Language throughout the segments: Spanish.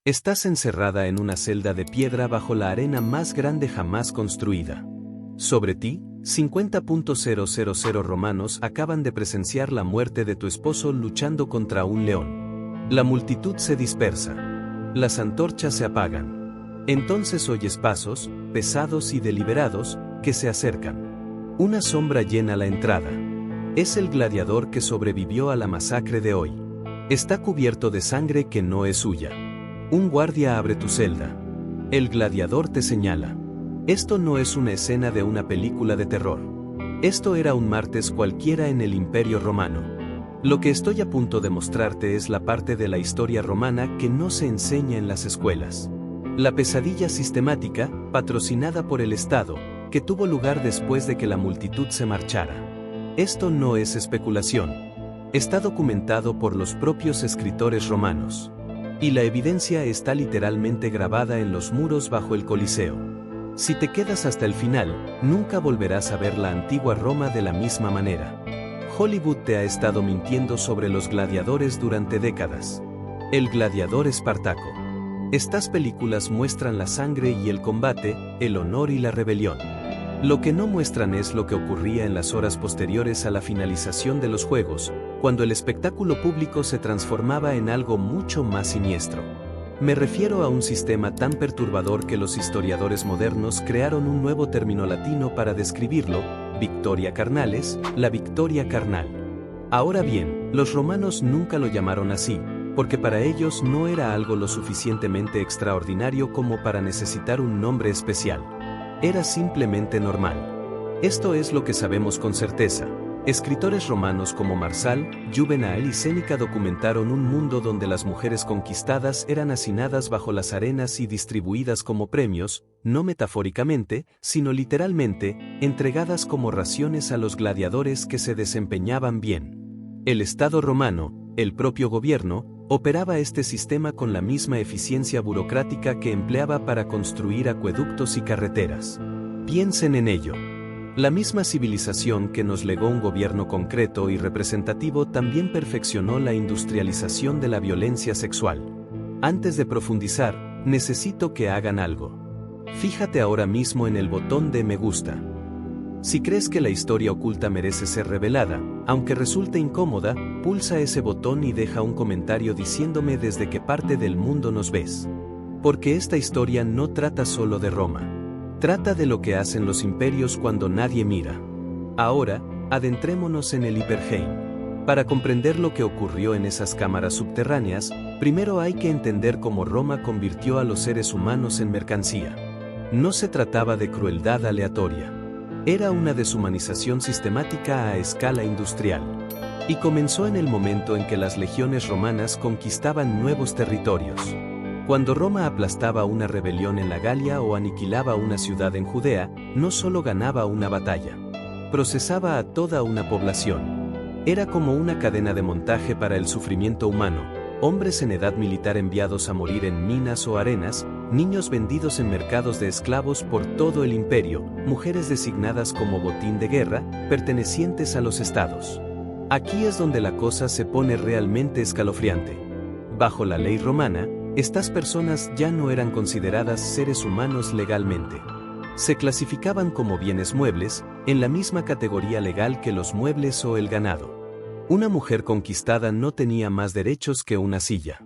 Estás encerrada en una celda de piedra bajo la arena más grande jamás construida. Sobre ti, 50.000 romanos acaban de presenciar la muerte de tu esposo luchando contra un león. La multitud se dispersa. Las antorchas se apagan. Entonces oyes pasos, pesados y deliberados, que se acercan. Una sombra llena la entrada. Es el gladiador que sobrevivió a la masacre de hoy. Está cubierto de sangre que no es suya. Un guardia abre tu celda. El gladiador te señala. Esto no es una escena de una película de terror. Esto era un martes cualquiera en el Imperio Romano. Lo que estoy a punto de mostrarte es la parte de la historia romana que no se enseña en las escuelas. La pesadilla sistemática, patrocinada por el Estado, que tuvo lugar después de que la multitud se marchara. Esto no es especulación. Está documentado por los propios escritores romanos. Y la evidencia está literalmente grabada en los muros bajo el Coliseo. Si te quedas hasta el final, nunca volverás a ver la antigua Roma de la misma manera. Hollywood te ha estado mintiendo sobre los gladiadores durante décadas. El gladiador Espartaco. Estas películas muestran la sangre y el combate, el honor y la rebelión. Lo que no muestran es lo que ocurría en las horas posteriores a la finalización de los Juegos, cuando el espectáculo público se transformaba en algo mucho más siniestro. Me refiero a un sistema tan perturbador que los historiadores modernos crearon un nuevo término latino para describirlo, victoria carnales, la victoria carnal. Ahora bien, los romanos nunca lo llamaron así, porque para ellos no era algo lo suficientemente extraordinario como para necesitar un nombre especial. Era simplemente normal. Esto es lo que sabemos con certeza. Escritores romanos como Marsal, Juvenal y Séneca documentaron un mundo donde las mujeres conquistadas eran hacinadas bajo las arenas y distribuidas como premios, no metafóricamente, sino literalmente, entregadas como raciones a los gladiadores que se desempeñaban bien. El Estado romano, el propio gobierno, operaba este sistema con la misma eficiencia burocrática que empleaba para construir acueductos y carreteras. Piensen en ello. La misma civilización que nos legó un gobierno concreto y representativo también perfeccionó la industrialización de la violencia sexual. Antes de profundizar, necesito que hagan algo. Fíjate ahora mismo en el botón de me gusta. Si crees que la historia oculta merece ser revelada, aunque resulte incómoda, pulsa ese botón y deja un comentario diciéndome desde qué parte del mundo nos ves. Porque esta historia no trata solo de Roma. Trata de lo que hacen los imperios cuando nadie mira. Ahora, adentrémonos en el Hipergeim. Para comprender lo que ocurrió en esas cámaras subterráneas, primero hay que entender cómo Roma convirtió a los seres humanos en mercancía. No se trataba de crueldad aleatoria. Era una deshumanización sistemática a escala industrial. Y comenzó en el momento en que las legiones romanas conquistaban nuevos territorios. Cuando Roma aplastaba una rebelión en la Galia o aniquilaba una ciudad en Judea, no solo ganaba una batalla. Procesaba a toda una población. Era como una cadena de montaje para el sufrimiento humano, hombres en edad militar enviados a morir en minas o arenas, niños vendidos en mercados de esclavos por todo el imperio, mujeres designadas como botín de guerra, pertenecientes a los estados. Aquí es donde la cosa se pone realmente escalofriante. Bajo la ley romana, estas personas ya no eran consideradas seres humanos legalmente. Se clasificaban como bienes muebles, en la misma categoría legal que los muebles o el ganado. Una mujer conquistada no tenía más derechos que una silla.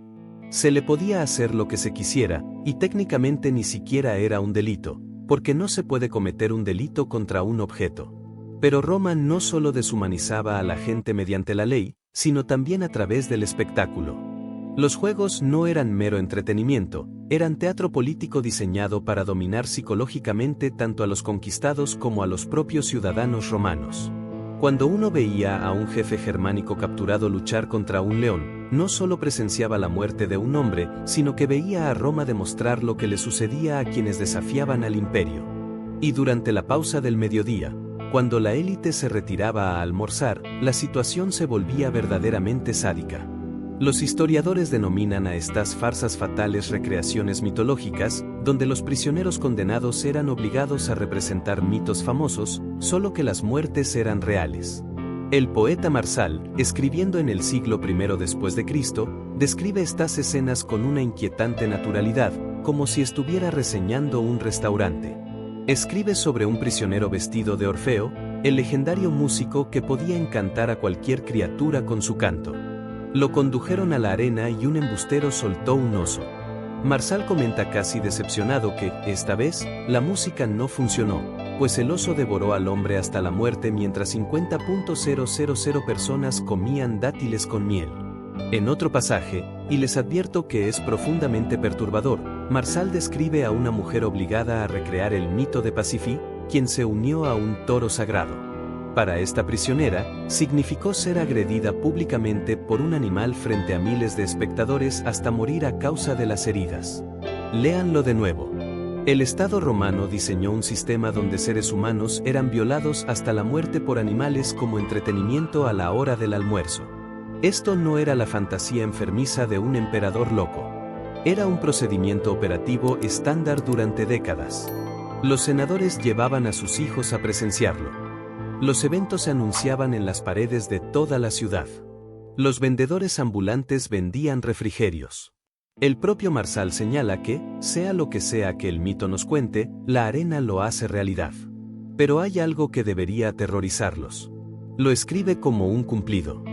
Se le podía hacer lo que se quisiera, y técnicamente ni siquiera era un delito, porque no se puede cometer un delito contra un objeto. Pero Roma no solo deshumanizaba a la gente mediante la ley, sino también a través del espectáculo. Los juegos no eran mero entretenimiento, eran teatro político diseñado para dominar psicológicamente tanto a los conquistados como a los propios ciudadanos romanos. Cuando uno veía a un jefe germánico capturado luchar contra un león, no solo presenciaba la muerte de un hombre, sino que veía a Roma demostrar lo que le sucedía a quienes desafiaban al imperio. Y durante la pausa del mediodía, cuando la élite se retiraba a almorzar, la situación se volvía verdaderamente sádica. Los historiadores denominan a estas farsas fatales recreaciones mitológicas, donde los prisioneros condenados eran obligados a representar mitos famosos, solo que las muertes eran reales. El poeta Marsal, escribiendo en el siglo I después de Cristo, describe estas escenas con una inquietante naturalidad, como si estuviera reseñando un restaurante. Escribe sobre un prisionero vestido de Orfeo, el legendario músico que podía encantar a cualquier criatura con su canto. Lo condujeron a la arena y un embustero soltó un oso. Marsal comenta casi decepcionado que, esta vez, la música no funcionó, pues el oso devoró al hombre hasta la muerte mientras 50.000 personas comían dátiles con miel. En otro pasaje, y les advierto que es profundamente perturbador, Marsal describe a una mujer obligada a recrear el mito de Pasífae, quien se unió a un toro sagrado. Para esta prisionera, significó ser agredida públicamente por un animal frente a miles de espectadores hasta morir a causa de las heridas. Léanlo de nuevo. El Estado romano diseñó un sistema donde seres humanos eran violados hasta la muerte por animales como entretenimiento a la hora del almuerzo. Esto no era la fantasía enfermiza de un emperador loco. Era un procedimiento operativo estándar durante décadas. Los senadores llevaban a sus hijos a presenciarlo. Los eventos se anunciaban en las paredes de toda la ciudad. Los vendedores ambulantes vendían refrigerios. El propio Marsal señala que, sea lo que sea que el mito nos cuente, la arena lo hace realidad. Pero hay algo que debería aterrorizarlos. Lo escribe como un cumplido.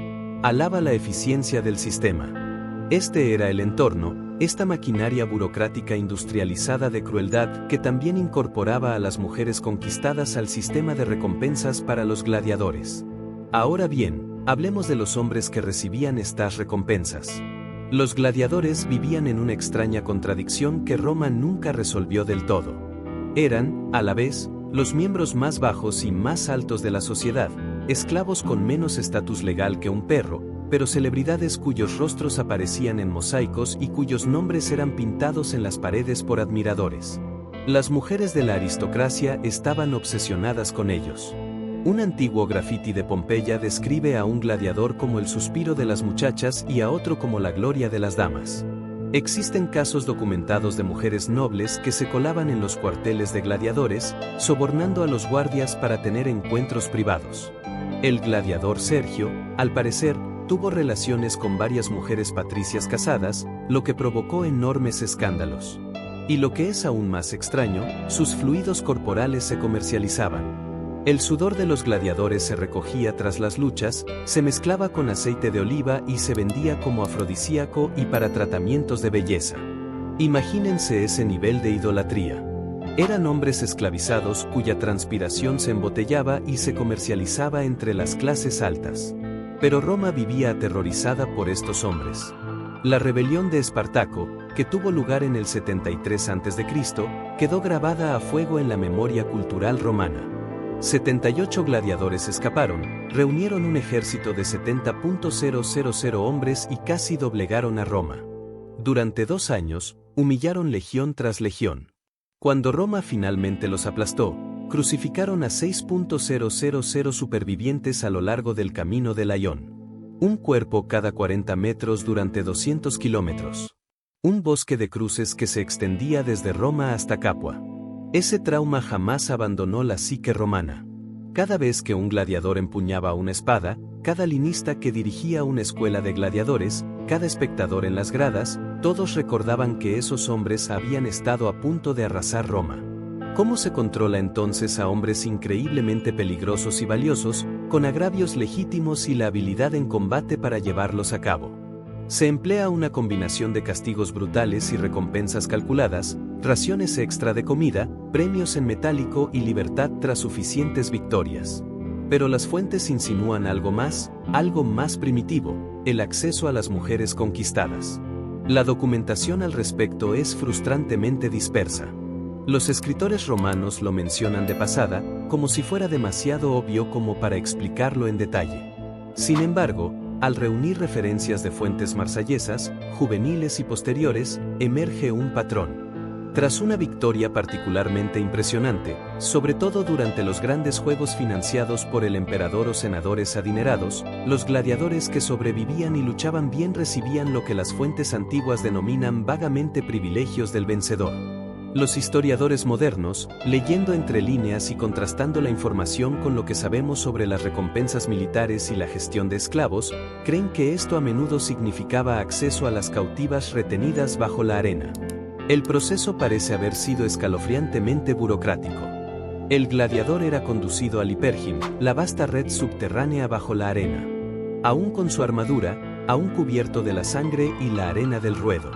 Alaba la eficiencia del sistema. Este era el entorno, esta maquinaria burocrática industrializada de crueldad que también incorporaba a las mujeres conquistadas al sistema de recompensas para los gladiadores. Ahora bien, hablemos de los hombres que recibían estas recompensas. Los gladiadores vivían en una extraña contradicción que Roma nunca resolvió del todo. Eran, a la vez, los miembros más bajos y más altos de la sociedad, esclavos con menos estatus legal que un perro, pero celebridades cuyos rostros aparecían en mosaicos y cuyos nombres eran pintados en las paredes por admiradores. Las mujeres de la aristocracia estaban obsesionadas con ellos. Un antiguo grafiti de Pompeya describe a un gladiador como el suspiro de las muchachas y a otro como la gloria de las damas. Existen casos documentados de mujeres nobles que se colaban en los cuarteles de gladiadores, sobornando a los guardias para tener encuentros privados. El gladiador Sergio, al parecer, tuvo relaciones con varias mujeres patricias casadas, lo que provocó enormes escándalos. Y lo que es aún más extraño, sus fluidos corporales se comercializaban. El sudor de los gladiadores se recogía tras las luchas, se mezclaba con aceite de oliva y se vendía como afrodisíaco y para tratamientos de belleza. Imagínense ese nivel de idolatría. Eran hombres esclavizados cuya transpiración se embotellaba y se comercializaba entre las clases altas. Pero Roma vivía aterrorizada por estos hombres. La rebelión de Espartaco, que tuvo lugar en el 73 a.C., quedó grabada a fuego en la memoria cultural romana. 78 gladiadores escaparon, reunieron un ejército de 70.000 hombres y casi doblegaron a Roma. Durante 2 años, humillaron legión tras legión. Cuando Roma finalmente los aplastó, crucificaron a 6.000 supervivientes a lo largo del camino de Laión. Un cuerpo cada 40 metros durante 200 kilómetros. Un bosque de cruces que se extendía desde Roma hasta Capua. Ese trauma jamás abandonó la psique romana. Cada vez que un gladiador empuñaba una espada, cada linista que dirigía una escuela de gladiadores, cada espectador en las gradas, todos recordaban que esos hombres habían estado a punto de arrasar Roma. ¿Cómo se controla entonces a hombres increíblemente peligrosos y valiosos, con agravios legítimos y la habilidad en combate para llevarlos a cabo? Se emplea una combinación de castigos brutales y recompensas calculadas, raciones extra de comida, premios en metálico y libertad tras suficientes victorias. Pero las fuentes insinúan algo más primitivo, el acceso a las mujeres conquistadas. La documentación al respecto es frustrantemente dispersa. Los escritores romanos lo mencionan de pasada, como si fuera demasiado obvio como para explicarlo en detalle. Sin embargo, al reunir referencias de fuentes marsellesas, juveniles y posteriores, emerge un patrón. Tras una victoria particularmente impresionante, sobre todo durante los grandes juegos financiados por el emperador o senadores adinerados, los gladiadores que sobrevivían y luchaban bien recibían lo que las fuentes antiguas denominan vagamente privilegios del vencedor. Los historiadores modernos, leyendo entre líneas y contrastando la información con lo que sabemos sobre las recompensas militares y la gestión de esclavos, creen que esto a menudo significaba acceso a las cautivas retenidas bajo la arena. El proceso parece haber sido escalofriantemente burocrático. El gladiador era conducido al Hipergim, la vasta red subterránea bajo la arena. Aún con su armadura, aún cubierto de la sangre y la arena del ruedo.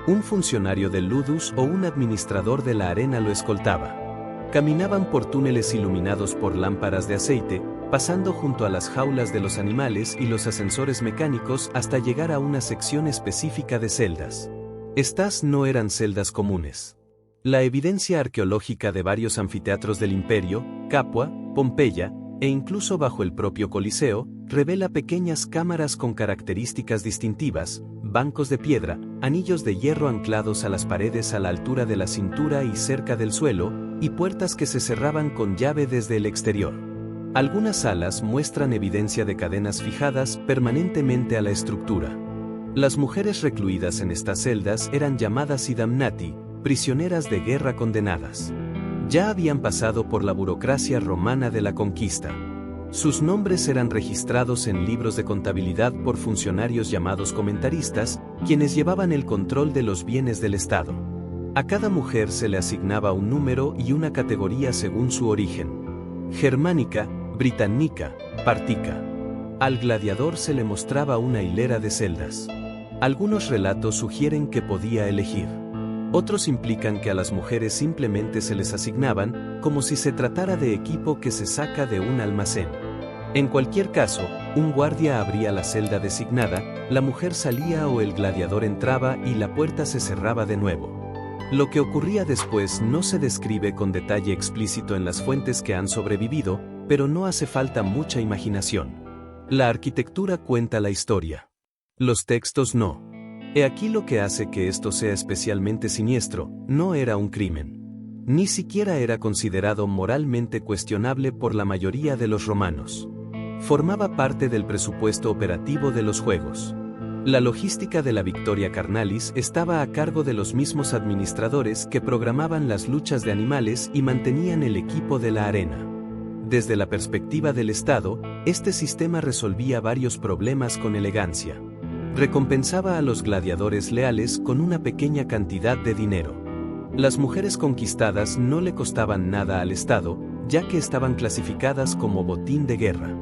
Un funcionario del Ludus o un administrador de la arena lo escoltaba. Caminaban por túneles iluminados por lámparas de aceite, pasando junto a las jaulas de los animales y los ascensores mecánicos hasta llegar a una sección específica de celdas. Estas no eran celdas comunes. La evidencia arqueológica de varios anfiteatros del Imperio, Capua, Pompeya, e incluso bajo el propio Coliseo, revela pequeñas cámaras con características distintivas, bancos de piedra, anillos de hierro anclados a las paredes a la altura de la cintura y cerca del suelo, y puertas que se cerraban con llave desde el exterior. Algunas salas muestran evidencia de cadenas fijadas permanentemente a la estructura. Las mujeres recluidas en estas celdas eran llamadas idamnati, prisioneras de guerra condenadas. Ya habían pasado por la burocracia romana de la conquista. Sus nombres eran registrados en libros de contabilidad por funcionarios llamados comentaristas, quienes llevaban el control de los bienes del Estado. A cada mujer se le asignaba un número y una categoría según su origen: germánica, británica, partica. Al gladiador se le mostraba una hilera de celdas. Algunos relatos sugieren que podía elegir. Otros implican que a las mujeres simplemente se les asignaban, como si se tratara de equipo que se saca de un almacén. En cualquier caso, un guardia abría la celda designada, la mujer salía o el gladiador entraba y la puerta se cerraba de nuevo. Lo que ocurría después no se describe con detalle explícito en las fuentes que han sobrevivido, pero no hace falta mucha imaginación. La arquitectura cuenta la historia. Los textos no. He aquí lo que hace que esto sea especialmente siniestro: no era un crimen. Ni siquiera era considerado moralmente cuestionable por la mayoría de los romanos. Formaba parte del presupuesto operativo de los juegos. La logística de la Victoria Carnalis estaba a cargo de los mismos administradores que programaban las luchas de animales y mantenían el equipo de la arena. Desde la perspectiva del Estado, este sistema resolvía varios problemas con elegancia. Recompensaba a los gladiadores leales con una pequeña cantidad de dinero. Las mujeres conquistadas no le costaban nada al Estado, ya que estaban clasificadas como botín de guerra.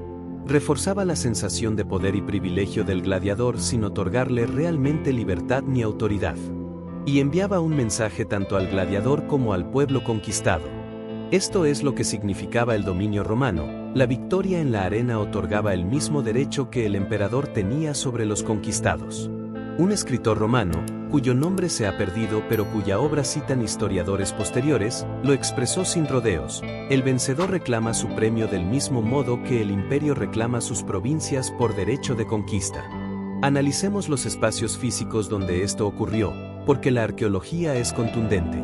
Reforzaba la sensación de poder y privilegio del gladiador sin otorgarle realmente libertad ni autoridad. Y enviaba un mensaje tanto al gladiador como al pueblo conquistado. Esto es lo que significaba el dominio romano. La victoria en la arena otorgaba el mismo derecho que el emperador tenía sobre los conquistados. Un escritor romano, cuyo nombre se ha perdido pero cuya obra citan historiadores posteriores, lo expresó sin rodeos: el vencedor reclama su premio del mismo modo que el imperio reclama sus provincias por derecho de conquista. Analicemos los espacios físicos donde esto ocurrió, porque la arqueología es contundente.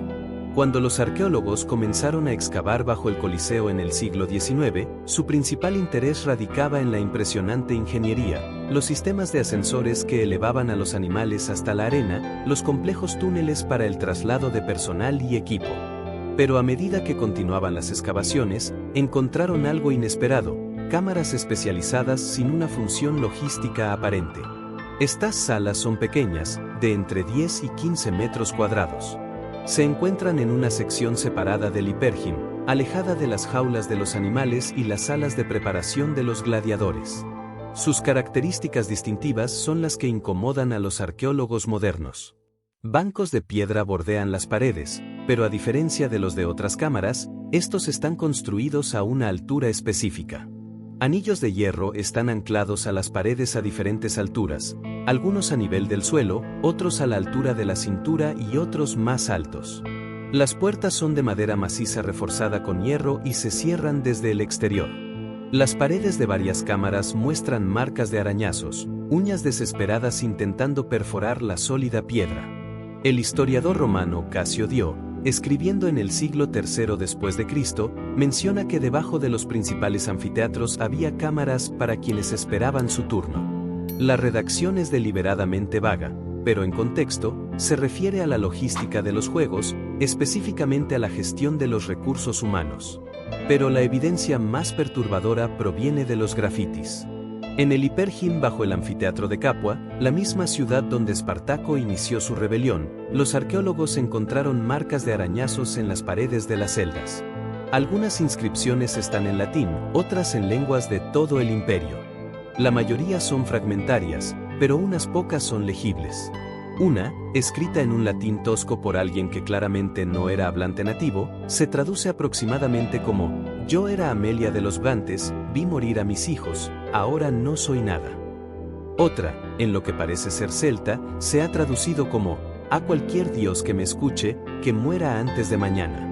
Cuando los arqueólogos comenzaron a excavar bajo el Coliseo en el siglo XIX, su principal interés radicaba en la impresionante ingeniería, los sistemas de ascensores que elevaban a los animales hasta la arena, los complejos túneles para el traslado de personal y equipo. Pero a medida que continuaban las excavaciones, encontraron algo inesperado: cámaras especializadas sin una función logística aparente. Estas salas son pequeñas, de entre 10 y 15 metros cuadrados. Se encuentran en una sección separada del Hipergim, alejada de las jaulas de los animales y las salas de preparación de los gladiadores. Sus características distintivas son las que incomodan a los arqueólogos modernos. Bancos de piedra bordean las paredes, pero a diferencia de los de otras cámaras, estos están construidos a una altura específica. Anillos de hierro están anclados a las paredes a diferentes alturas, algunos a nivel del suelo, otros a la altura de la cintura y otros más altos. Las puertas son de madera maciza reforzada con hierro y se cierran desde el exterior. Las paredes de varias cámaras muestran marcas de arañazos, uñas desesperadas intentando perforar la sólida piedra. El historiador romano Casio Dio, escribiendo en el siglo III después de Cristo, menciona que debajo de los principales anfiteatros había cámaras para quienes esperaban su turno. La redacción es deliberadamente vaga, pero en contexto, se refiere a la logística de los juegos, específicamente a la gestión de los recursos humanos. Pero la evidencia más perturbadora proviene de los grafitis. En el Hipergym bajo el anfiteatro de Capua, la misma ciudad donde Espartaco inició su rebelión, los arqueólogos encontraron marcas de arañazos en las paredes de las celdas. Algunas inscripciones están en latín, otras en lenguas de todo el imperio. La mayoría son fragmentarias, pero unas pocas son legibles. Una, escrita en un latín tosco por alguien que claramente no era hablante nativo, se traduce aproximadamente como: yo era Amelia de los Brantes, vi morir a mis hijos, ahora no soy nada. Otra, en lo que parece ser celta, se ha traducido como: a cualquier dios que me escuche, que muera antes de mañana.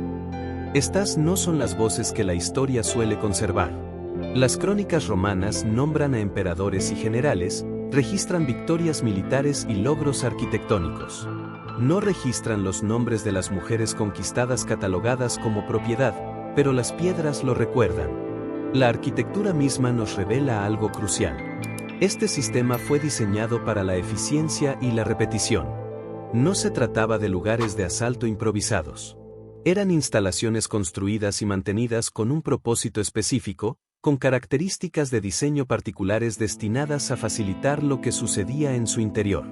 Estas no son las voces que la historia suele conservar. Las crónicas romanas nombran a emperadores y generales, registran victorias militares y logros arquitectónicos. No registran los nombres de las mujeres conquistadas catalogadas como propiedad, pero las piedras lo recuerdan. La arquitectura misma nos revela algo crucial. Este sistema fue diseñado para la eficiencia y la repetición. No se trataba de lugares de asalto improvisados. Eran instalaciones construidas y mantenidas con un propósito específico, con características de diseño particulares destinadas a facilitar lo que sucedía en su interior.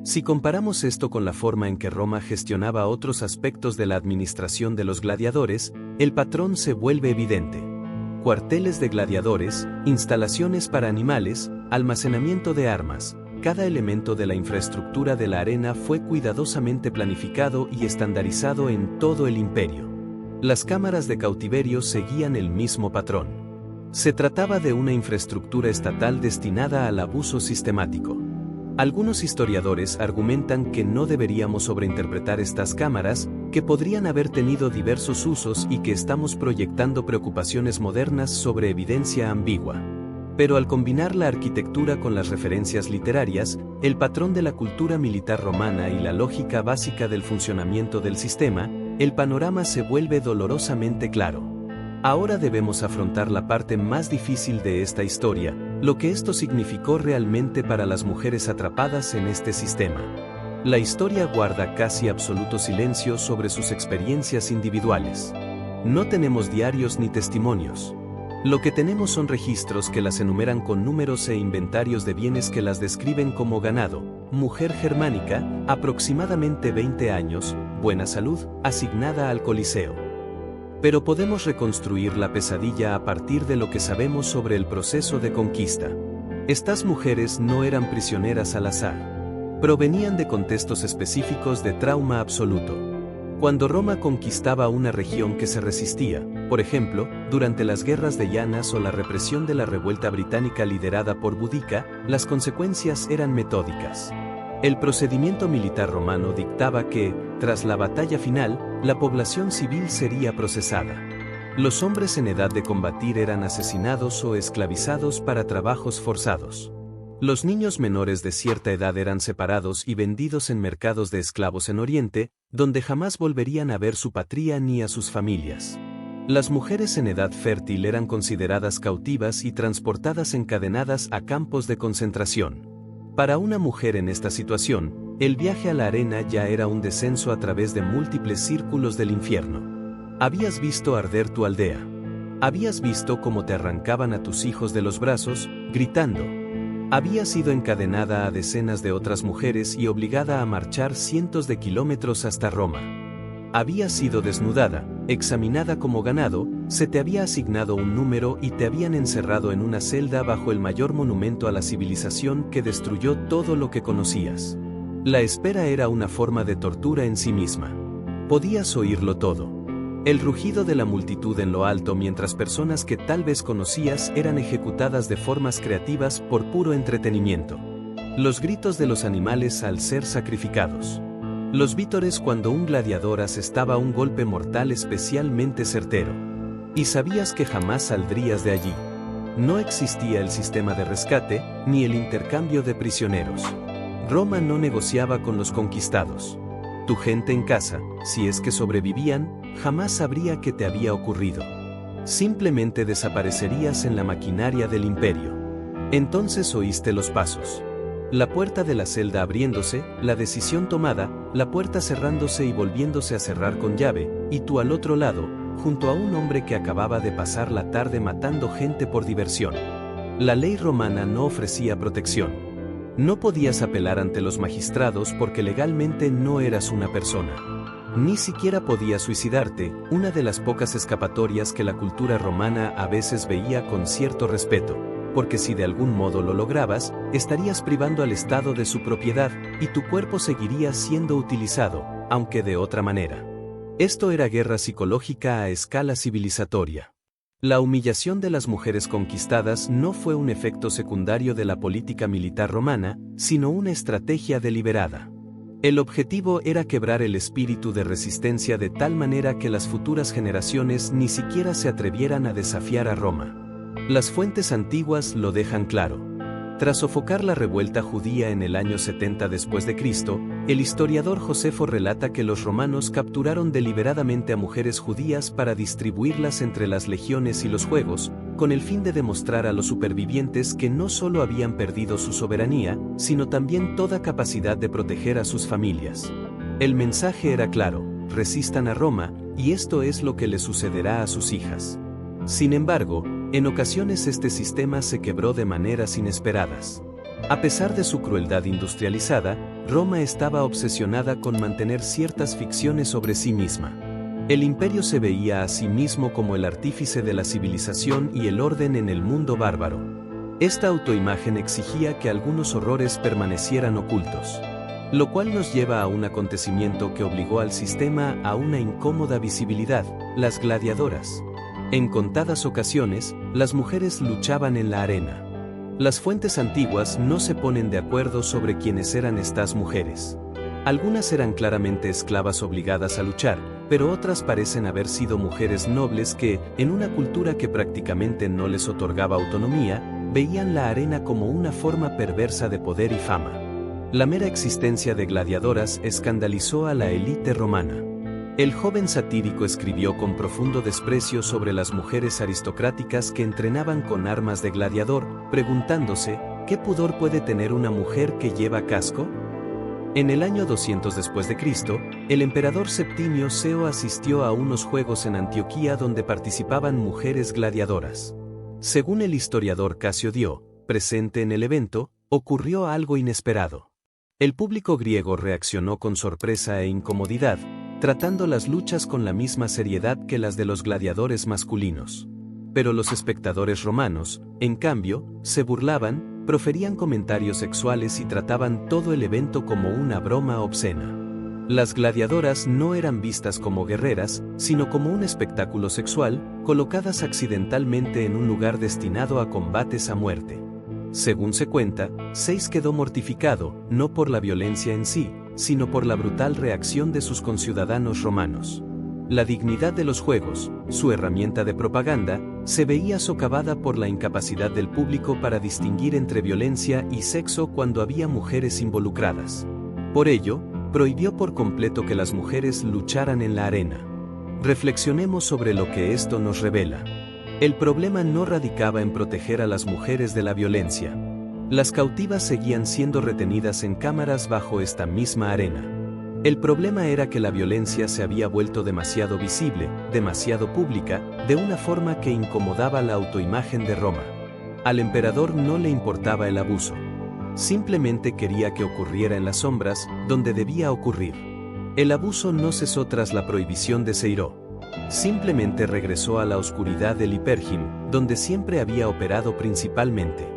Si comparamos esto con la forma en que Roma gestionaba otros aspectos de la administración de los gladiadores, el patrón se vuelve evidente. Cuarteles de gladiadores, instalaciones para animales, almacenamiento de armas. Cada elemento de la infraestructura de la arena fue cuidadosamente planificado y estandarizado en todo el imperio. Las cámaras de cautiverio seguían el mismo patrón. Se trataba de una infraestructura estatal destinada al abuso sistemático. Algunos historiadores argumentan que no deberíamos sobreinterpretar estas cámaras, que podrían haber tenido diversos usos y que estamos proyectando preocupaciones modernas sobre evidencia ambigua. Pero al combinar la arquitectura con las referencias literarias, el patrón de la cultura militar romana y la lógica básica del funcionamiento del sistema, el panorama se vuelve dolorosamente claro. Ahora debemos afrontar la parte más difícil de esta historia, lo que esto significó realmente para las mujeres atrapadas en este sistema. La historia guarda casi absoluto silencio sobre sus experiencias individuales. No tenemos diarios ni testimonios. Lo que tenemos son registros que las enumeran con números e inventarios de bienes que las describen como ganado, mujer germánica, aproximadamente 20 años, buena salud, asignada al Coliseo. Pero podemos reconstruir la pesadilla a partir de lo que sabemos sobre el proceso de conquista. Estas mujeres no eran prisioneras al azar. Provenían de contextos específicos de trauma absoluto. Cuando Roma conquistaba una región que se resistía, por ejemplo, durante las guerras de Llanas o la represión de la revuelta británica liderada por Boudica, las consecuencias eran metódicas. El procedimiento militar romano dictaba que, tras la batalla final, la población civil sería procesada. Los hombres en edad de combatir eran asesinados o esclavizados para trabajos forzados. Los niños menores de cierta edad eran separados y vendidos en mercados de esclavos en Oriente, donde jamás volverían a ver su patria ni a sus familias. Las mujeres en edad fértil eran consideradas cautivas y transportadas encadenadas a campos de concentración. Para una mujer en esta situación, el viaje a la arena ya era un descenso a través de múltiples círculos del infierno. Habías visto arder tu aldea. Habías visto cómo te arrancaban a tus hijos de los brazos, gritando. Habías sido encadenada a decenas de otras mujeres y obligada a marchar cientos de kilómetros hasta Roma. Habías sido desnudada, examinada como ganado, se te había asignado un número y te habían encerrado en una celda bajo el mayor monumento a la civilización que destruyó todo lo que conocías. La espera era una forma de tortura en sí misma. Podías oírlo todo. El rugido de la multitud en lo alto mientras personas que tal vez conocías eran ejecutadas de formas creativas por puro entretenimiento. Los gritos de los animales al ser sacrificados. Los vítores cuando un gladiador asestaba un golpe mortal especialmente certero. Y sabías que jamás saldrías de allí. No existía el sistema de rescate, ni el intercambio de prisioneros. Roma no negociaba con los conquistados. Tu gente en casa, si es que sobrevivían, jamás sabría qué te había ocurrido. Simplemente desaparecerías en la maquinaria del imperio. Entonces oíste los pasos. La puerta de la celda abriéndose, la decisión tomada, la puerta cerrándose y volviéndose a cerrar con llave, y tú al otro lado, junto a un hombre que acababa de pasar la tarde matando gente por diversión. La ley romana no ofrecía protección. No podías apelar ante los magistrados porque legalmente no eras una persona. Ni siquiera podías suicidarte, una de las pocas escapatorias que la cultura romana a veces veía con cierto respeto, porque si de algún modo lo lograbas, estarías privando al Estado de su propiedad y tu cuerpo seguiría siendo utilizado, aunque de otra manera. Esto era guerra psicológica a escala civilizatoria. La humillación de las mujeres conquistadas no fue un efecto secundario de la política militar romana, sino una estrategia deliberada. El objetivo era quebrar el espíritu de resistencia de tal manera que las futuras generaciones ni siquiera se atrevieran a desafiar a Roma. Las fuentes antiguas lo dejan claro. Tras sofocar la revuelta judía en el año 70 después de Cristo, el historiador Josefo relata que los romanos capturaron deliberadamente a mujeres judías para distribuirlas entre las legiones y los juegos, con el fin de demostrar a los supervivientes que no solo habían perdido su soberanía, sino también toda capacidad de proteger a sus familias. El mensaje era claro: resistan a Roma, y esto es lo que le sucederá a sus hijas. Sin embargo, en ocasiones este sistema se quebró de maneras inesperadas. A pesar de su crueldad industrializada, Roma estaba obsesionada con mantener ciertas ficciones sobre sí misma. El imperio se veía a sí mismo como el artífice de la civilización y el orden en el mundo bárbaro. Esta autoimagen exigía que algunos horrores permanecieran ocultos. Lo cual nos lleva a un acontecimiento que obligó al sistema a una incómoda visibilidad: las gladiadoras. En contadas ocasiones, las mujeres luchaban en la arena. Las fuentes antiguas no se ponen de acuerdo sobre quiénes eran estas mujeres. Algunas eran claramente esclavas obligadas a luchar, pero otras parecen haber sido mujeres nobles que, en una cultura que prácticamente no les otorgaba autonomía, veían la arena como una forma perversa de poder y fama. La mera existencia de gladiadoras escandalizó a la élite romana. El joven satírico escribió con profundo desprecio sobre las mujeres aristocráticas que entrenaban con armas de gladiador, preguntándose: ¿qué pudor puede tener una mujer que lleva casco? En el año 200 después de Cristo, el emperador Septimio Seo asistió a unos juegos en Antioquía donde participaban mujeres gladiadoras. Según el historiador Casio Dio, presente en el evento, ocurrió algo inesperado. El público griego reaccionó con sorpresa e incomodidad, tratando las luchas con la misma seriedad que las de los gladiadores masculinos. Pero los espectadores romanos, en cambio, se burlaban, proferían comentarios sexuales y trataban todo el evento como una broma obscena. Las gladiadoras no eran vistas como guerreras, sino como un espectáculo sexual, colocadas accidentalmente en un lugar destinado a combates a muerte. Según se cuenta, Zeus quedó mortificado, no por la violencia en sí, sino por la brutal reacción de sus conciudadanos romanos. La dignidad de los juegos, su herramienta de propaganda, se veía socavada por la incapacidad del público para distinguir entre violencia y sexo cuando había mujeres involucradas. Por ello, prohibió por completo que las mujeres lucharan en la arena. Reflexionemos sobre lo que esto nos revela. El problema no radicaba en proteger a las mujeres de la violencia. Las cautivas seguían siendo retenidas en cámaras bajo esta misma arena. El problema era que la violencia se había vuelto demasiado visible, demasiado pública, de una forma que incomodaba la autoimagen de Roma. Al emperador no le importaba el abuso. Simplemente quería que ocurriera en las sombras, donde debía ocurrir. El abuso no cesó tras la prohibición de Ceiró. Simplemente regresó a la oscuridad del Hipergim, donde siempre había operado principalmente.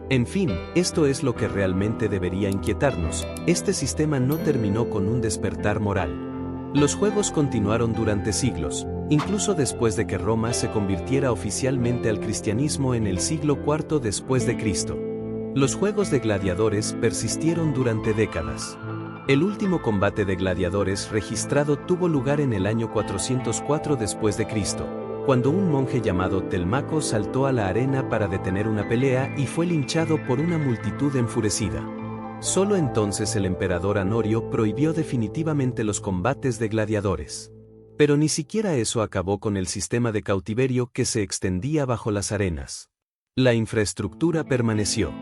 En fin, esto es lo que realmente debería inquietarnos: este sistema no terminó con un despertar moral. Los juegos continuaron durante siglos, incluso después de que Roma se convirtiera oficialmente al cristianismo en el siglo IV después de Cristo. Los juegos de gladiadores persistieron durante décadas. El último combate de gladiadores registrado tuvo lugar en el año 404 después de Cristo, cuando un monje llamado Telmaco saltó a la arena para detener una pelea y fue linchado por una multitud enfurecida. Solo entonces el emperador Honorio prohibió definitivamente los combates de gladiadores. Pero ni siquiera eso acabó con el sistema de cautiverio que se extendía bajo las arenas. La infraestructura permaneció.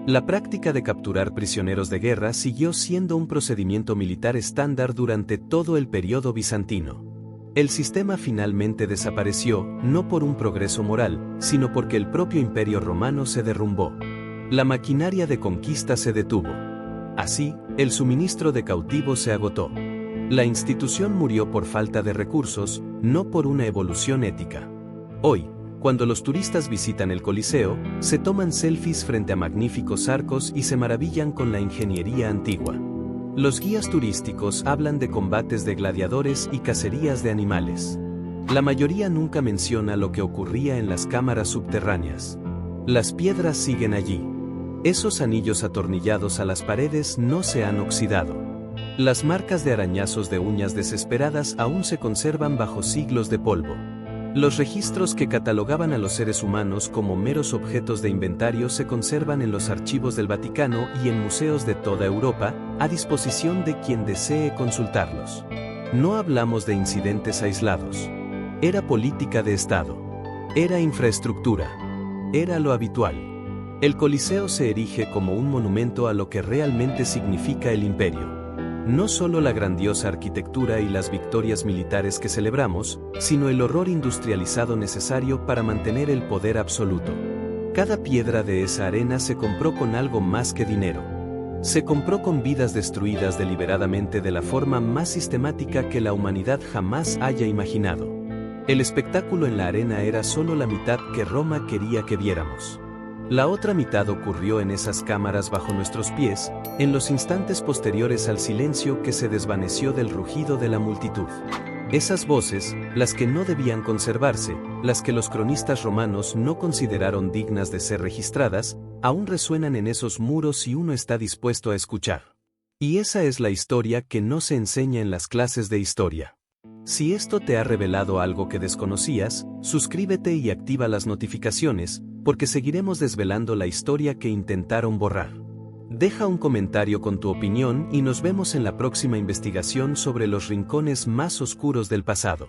La práctica de capturar prisioneros de guerra siguió siendo un procedimiento militar estándar durante todo el periodo bizantino. El sistema finalmente desapareció, no por un progreso moral, sino porque el propio Imperio Romano se derrumbó. La maquinaria de conquista se detuvo. Así, el suministro de cautivos se agotó. La institución murió por falta de recursos, no por una evolución ética. Hoy, cuando los turistas visitan el Coliseo, se toman selfies frente a magníficos arcos y se maravillan con la ingeniería antigua. Los guías turísticos hablan de combates de gladiadores y cacerías de animales. La mayoría nunca menciona lo que ocurría en las cámaras subterráneas. Las piedras siguen allí. Esos anillos atornillados a las paredes no se han oxidado. Las marcas de arañazos de uñas desesperadas aún se conservan bajo siglos de polvo. Los registros que catalogaban a los seres humanos como meros objetos de inventario se conservan en los archivos del Vaticano y en museos de toda Europa, a disposición de quien desee consultarlos. No hablamos de incidentes aislados. Era política de Estado. Era infraestructura. Era lo habitual. El Coliseo se erige como un monumento a lo que realmente significa el imperio. No solo la grandiosa arquitectura y las victorias militares que celebramos, sino el horror industrializado necesario para mantener el poder absoluto. Cada piedra de esa arena se compró con algo más que dinero. Se compró con vidas destruidas deliberadamente de la forma más sistemática que la humanidad jamás haya imaginado. El espectáculo en la arena era solo la mitad que Roma quería que viéramos. La otra mitad ocurrió en esas cámaras bajo nuestros pies, en los instantes posteriores al silencio que se desvaneció del rugido de la multitud. Esas voces, las que no debían conservarse, las que los cronistas romanos no consideraron dignas de ser registradas, aún resuenan en esos muros si uno está dispuesto a escuchar. Y esa es la historia que no se enseña en las clases de historia. Si esto te ha revelado algo que desconocías, suscríbete y activa las notificaciones, porque seguiremos desvelando la historia que intentaron borrar. Deja un comentario con tu opinión y nos vemos en la próxima investigación sobre los rincones más oscuros del pasado.